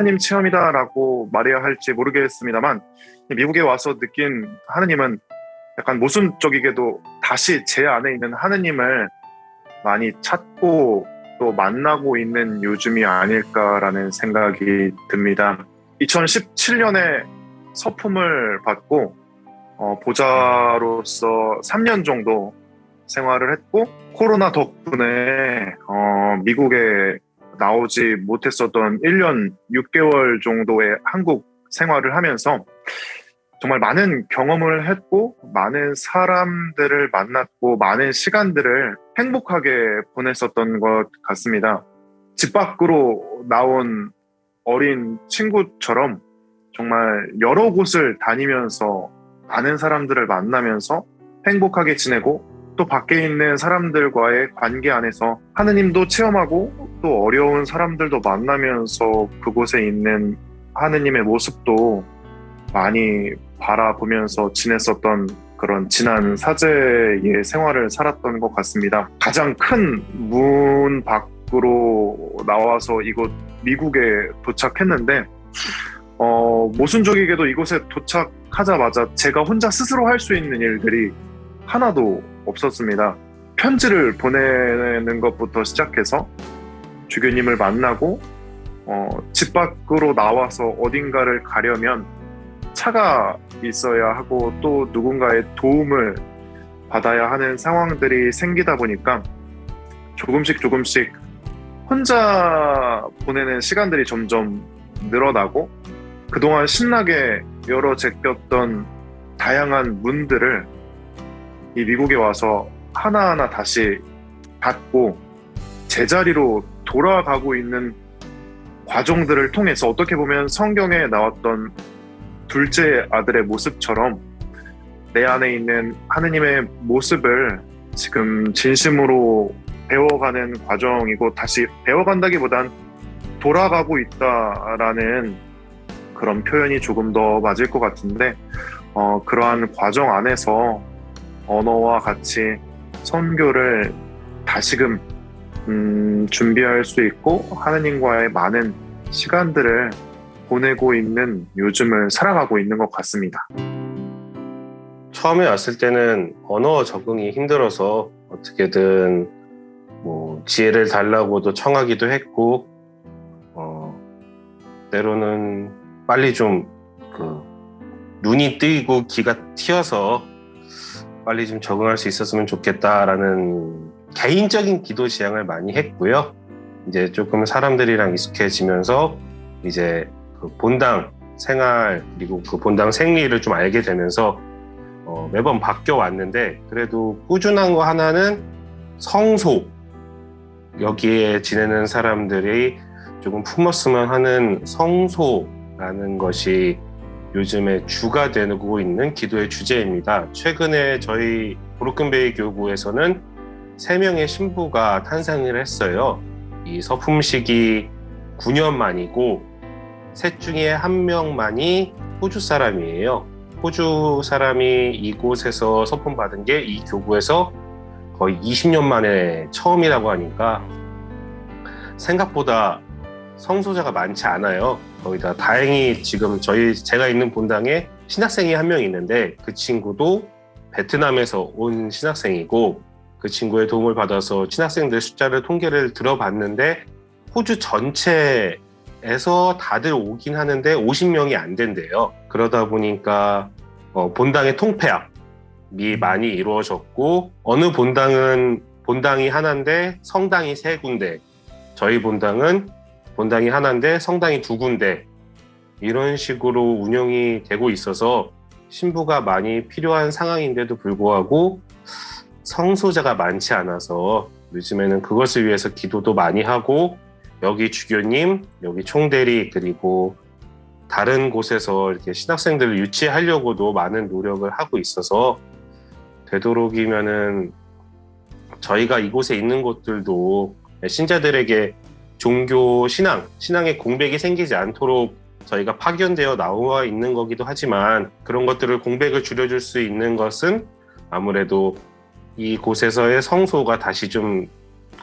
하느님 체험이다라고 말해야 할지 모르겠습니다만 미국에 와서 느낀 하느님은 약간 모순적이게도 다시 제 안에 있는 하느님을 많이 찾고 또 만나고 있는 요즘이 아닐까라는 생각이 듭니다. 2017년에 서품을 받고 보좌로서 3년 정도 생활을 했고 코로나 덕분에 미국에 나오지 못했었던 1년 6개월 정도의 한국 생활을 하면서 정말 많은 경험을 했고 많은 사람들을 만났고 많은 시간들을 행복하게 보냈었던 것 같습니다. 집 밖으로 나온 어린 친구처럼 정말 여러 곳을 다니면서 많은 사람들을 만나면서 행복하게 지내고 또 밖에 있는 사람들과의 관계 안에서 하느님도 체험하고 또 어려운 사람들도 만나면서 그곳에 있는 하느님의 모습도 많이 바라보면서 지냈었던 그런 지난 사제의 생활을 살았던 것 같습니다. 가장 큰 문 밖으로 나와서 이곳 미국에 도착했는데 모순적이게도 이곳에 도착하자마자 제가 혼자 스스로 할 수 있는 일들이 하나도 없었습니다. 편지를 보내는 것부터 시작해서 주교님을 만나고 집 밖으로 나와서 어딘가를 가려면 차가 있어야 하고 또 누군가의 도움을 받아야 하는 상황들이 생기다 보니까 조금씩 혼자 보내는 시간들이 점점 늘어나고 그동안 신나게 열어 제꼈던 다양한 문들을 이 미국에 와서 하나하나 다시 닫고 제자리로 돌아가고 있는 과정들을 통해서 어떻게 보면 성경에 나왔던 둘째 아들의 모습처럼 내 안에 있는 하느님의 모습을 지금 진심으로 배워가는 과정이고 다시 배워간다기보단 돌아가고 있다라는 그런 표현이 조금 더 맞을 것 같은데 그러한 과정 안에서 언어와 같이 선교를 다시금 준비할 수 있고 하느님과의 많은 시간들을 보내고 있는 요즘을 살아가고 있는 것 같습니다. 처음에 왔을 때는 언어 적응이 힘들어서 어떻게든 지혜를 달라고도 청하기도 했고 때로는 빨리 좀 눈이 뜨이고 귀가 튀어서 빨리 좀 적응할 수 있었으면 좋겠다라는 개인적인 기도 지향을 많이 했고요. 이제 조금 사람들이랑 익숙해지면서 이제 그 본당 생활 그리고 그 본당 생리를 좀 알게 되면서 매번 바뀌어 왔는데 그래도 꾸준한 거 하나는 성소 여기에 지내는 사람들이 조금 품었으면 하는 성소라는 것이 요즘에 주가 되고 있는 기도의 주제입니다. 최근에 저희 브로큰베이 교구에서는 3명의 신부가 탄생을 했어요. 이 서품식이 9년 만이고 셋 중에 1명만이 호주 사람이에요. 호주 사람이 이곳에서 서품 받은 게 이 교구에서 거의 20년 만에 처음이라고 하니까 생각보다 성소자가 많지 않아요. 거기다 다행히 지금 제가 있는 본당에 신학생이 1명 있는데 그 친구도 베트남에서 온 신학생이고 그 친구의 도움을 받아서 신학생들 숫자를 통계를 들어봤는데 호주 전체에서 다들 오긴 하는데 50명이 안 된대요. 그러다 보니까 본당의 통폐합이 많이 이루어졌고 어느 본당이 하나인데 성당이 3군데 저희 본당이 하나인데 성당이 2군데 이런 식으로 운영이 되고 있어서 신부가 많이 필요한 상황인데도 불구하고 성소자가 많지 않아서 요즘에는 그것을 위해서 기도도 많이 하고 여기 주교님, 여기 총대리 그리고 다른 곳에서 이렇게 신학생들을 유치하려고도 많은 노력을 하고 있어서 되도록이면은 저희가 이곳에 있는 곳들도 신자들에게 종교 신앙의 공백이 생기지 않도록 저희가 파견되어 나와 있는 거기도 하지만 그런 것들을 공백을 줄여줄 수 있는 것은 아무래도 이곳에서의 성소가 다시 좀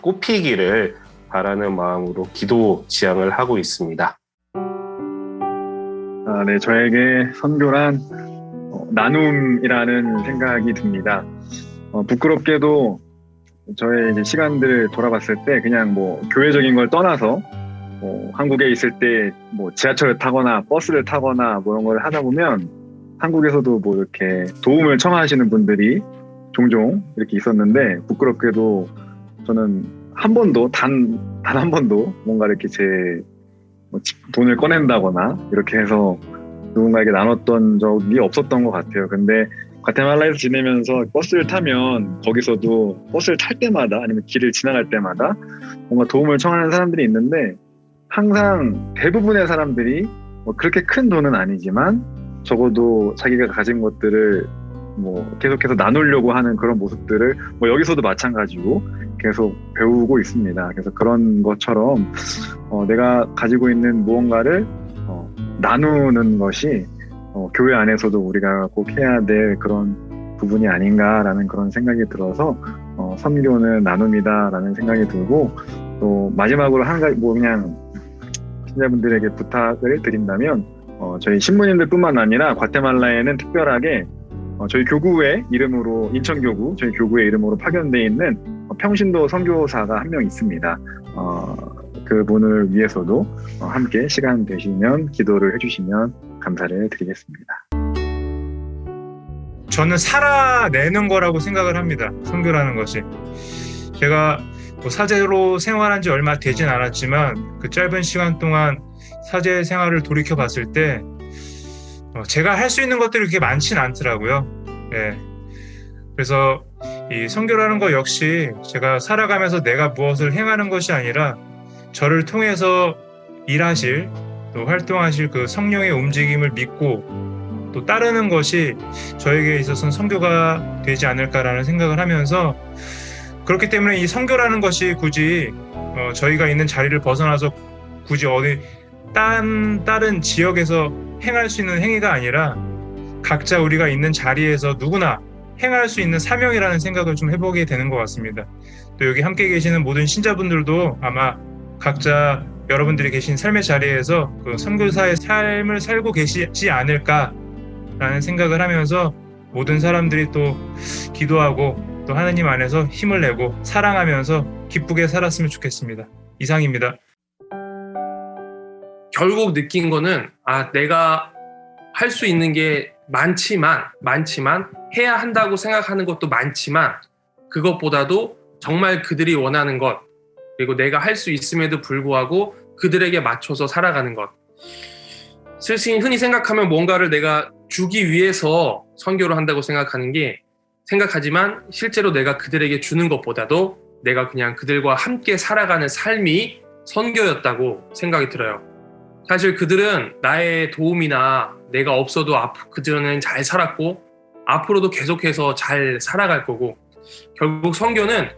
꽃피기를 바라는 마음으로 기도 지향을 하고 있습니다. 네, 저에게 선교란 나눔이라는 생각이 듭니다. 부끄럽게도 저의 이제 시간들을 돌아봤을 때 그냥 뭐 교회적인 걸 떠나서 한국에 있을 때 뭐 지하철을 타거나 버스를 타거나 뭐 이런 걸 하다 보면 한국에서도 뭐 이렇게 도움을 청하시는 분들이 종종 이렇게 있었는데 부끄럽게도 저는 한 번도 단 한 번도 뭔가 이렇게 뭐 돈을 꺼낸다거나 이렇게 해서 누군가에게 나눴던 적이 없었던 것 같아요. 근데 과테말라에서 지내면서 버스를 타면 거기서도 버스를 탈 때마다 아니면 길을 지나갈 때마다 뭔가 도움을 청하는 사람들이 있는데 항상 대부분의 사람들이 뭐 그렇게 큰 돈은 아니지만 적어도 자기가 가진 것들을 뭐 계속해서 나누려고 하는 그런 모습들을 뭐 여기서도 마찬가지고 계속 배우고 있습니다. 그래서 그런 것처럼 내가 가지고 있는 무언가를 나누는 것이 교회 안에서도 우리가 꼭 해야 될 그런 부분이 아닌가라는 그런 생각이 들어서 선교는 나눔이다라는 생각이 들고 또 마지막으로 한 가지 뭐 그냥 신자분들에게 부탁을 드린다면 저희 신부님들뿐만 아니라 과테말라에는 특별하게 저희 교구의 이름으로 인천교구 저희 교구의 이름으로 파견되어 있는 평신도 선교사가 한 명 있습니다. 그분을 위해서도 함께 시간 되시면 기도를 해주시면 감사를 드리겠습니다. 저는 살아내는 거라고 생각을 합니다. 선교라는 것이. 제가 뭐 사제로 생활한 지 얼마 되진 않았지만 그 짧은 시간 동안 사제 생활을 돌이켜 봤을 때 제가 할 수 있는 것들이 그렇게 많진 않더라고요. 예. 그래서 이 선교라는 것 역시 제가 살아가면서 내가 무엇을 행하는 것이 아니라 저를 통해서 일하실 또 활동하실 그 성령의 움직임을 믿고 또 따르는 것이 저에게 있어서는 선교가 되지 않을까라는 생각을 하면서 그렇기 때문에 이 선교라는 것이 굳이 저희가 있는 자리를 벗어나서 굳이 어디 다른 지역에서 행할 수 있는 행위가 아니라 각자 우리가 있는 자리에서 누구나 행할 수 있는 사명이라는 생각을 좀 해보게 되는 것 같습니다. 또 여기 함께 계시는 모든 신자분들도 아마 각자 여러분들이 계신 삶의 자리에서 그 선교사의 삶을 살고 계시지 않을까라는 생각을 하면서 모든 사람들이 또 기도하고 또 하나님 안에서 힘을 내고 사랑하면서 기쁘게 살았으면 좋겠습니다. 이상입니다. 결국 느낀 거는 내가 할 수 있는 게 많지만 해야 한다고 생각하는 것도 많지만 그것보다도 정말 그들이 원하는 것 그리고 내가 할 수 있음에도 불구하고 그들에게 맞춰서 살아가는 것. 사실 흔히 생각하면 뭔가를 내가 주기 위해서 선교를 한다고 생각하지만 실제로 내가 그들에게 주는 것보다도 내가 그냥 그들과 함께 살아가는 삶이 선교였다고 생각이 들어요. 사실 그들은 나의 도움이나 내가 없어도 그들은 잘 살았고 앞으로도 계속해서 잘 살아갈 거고 결국 선교는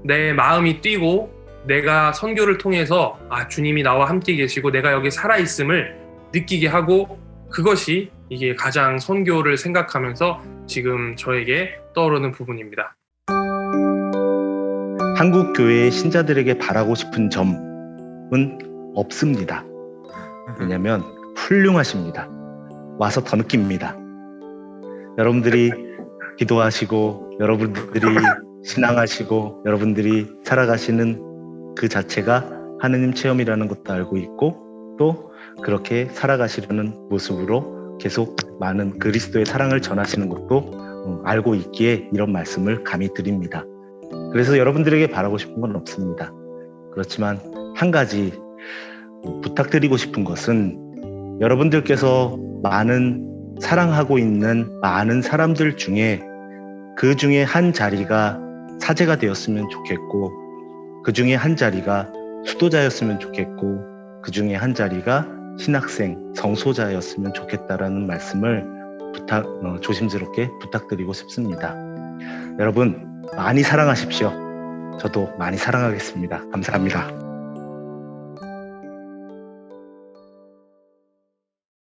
내 마음이 뛰고 내가 선교를 통해서 주님이 나와 함께 계시고 내가 여기 살아있음을 느끼게 하고 그것이 이게 가장 선교를 생각하면서 지금 저에게 떠오르는 부분입니다. 한국 교회의 신자들에게 바라고 싶은 점은 없습니다. 왜냐하면 훌륭하십니다. 와서 더 느낍니다. 여러분들이 기도하시고 여러분들이 신앙하시고 여러분들이 살아가시는 그 자체가 하느님 체험이라는 것도 알고 있고 또 그렇게 살아가시려는 모습으로 계속 많은 그리스도의 사랑을 전하시는 것도 알고 있기에 이런 말씀을 감히 드립니다. 그래서 여러분들에게 바라고 싶은 건 없습니다. 그렇지만 한 가지 부탁드리고 싶은 것은 여러분들께서 많은 사랑하고 있는 많은 사람들 중에 그 중에 한 자리가 사제가 되었으면 좋겠고 그 중에 한 자리가 수도자였으면 좋겠고 그 중에 한 자리가 신학생, 성소자였으면 좋겠다라는 말씀을 조심스럽게 부탁드리고 싶습니다. 여러분 많이 사랑하십시오. 저도 많이 사랑하겠습니다. 감사합니다.